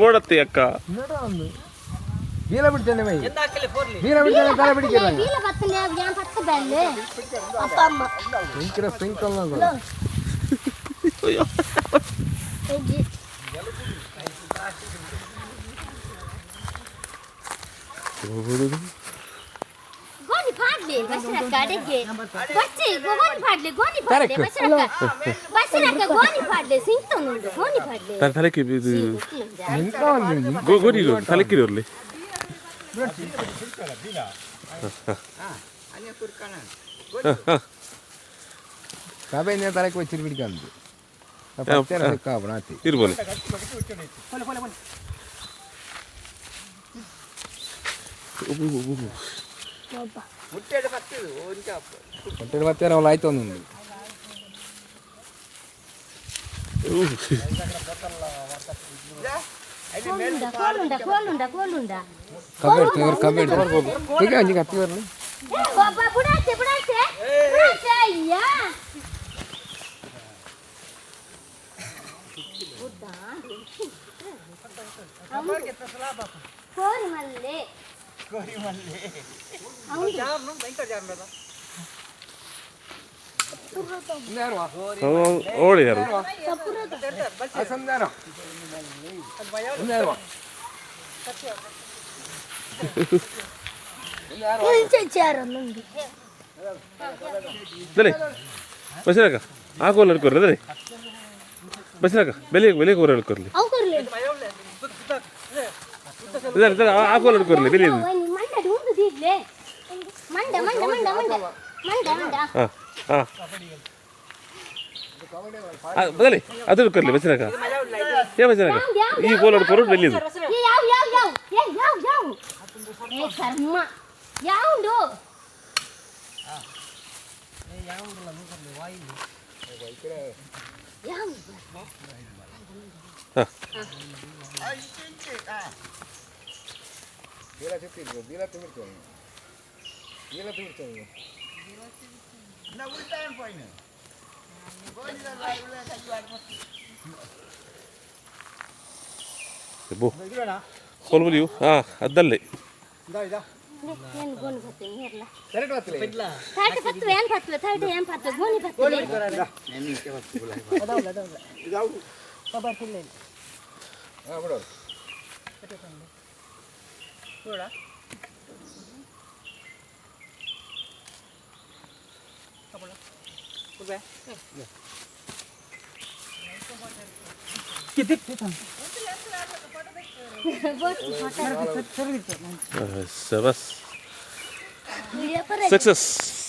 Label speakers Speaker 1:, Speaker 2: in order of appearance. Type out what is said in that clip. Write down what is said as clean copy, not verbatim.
Speaker 1: ಓಡತ್ತೆ ಅಕ್ಕ ತಲೆಕಿರಿ
Speaker 2: Kabenya tarik wajib pidikan. Apa cara dekap nanti?
Speaker 1: Irbol.
Speaker 2: Mutte orang lain tuh nih. Kabel. Tiga anjing kati warna.
Speaker 3: Bapak budak ya. Kori malle.
Speaker 1: ಓಡಿ ಯಾರು ಬಸ್ಸಿನಾಕ ಆಕೋಲ್ ಹಿಡ್ಕೊರ್ಲಿ ಅದೇ ಬಸ್ಸಿನಾಕ ಬೆಲೆ ಕೂರ ಹಿಡ್ಕೊರ್ಲಿ ಆಕೋಲ್ ಹಿಡ್ಕೊರ್ಲಿ ಬೆಲೆ ಬದಲಿ ಅದು ಹಿಡ್ಕೊರ್ಲಿ ಬಸ್ಸಿನಾಕ ಏ ಬಸ್ಸಿನಾಕ ಈ ಕೋಲ್ ಹಿಡ್ಕೊರು ಬೆಲ್ಲಿದು ಕೋಲ್ ಬಲಿಯು ಅದ್ದಲ್ಲೇ बस सक्सेस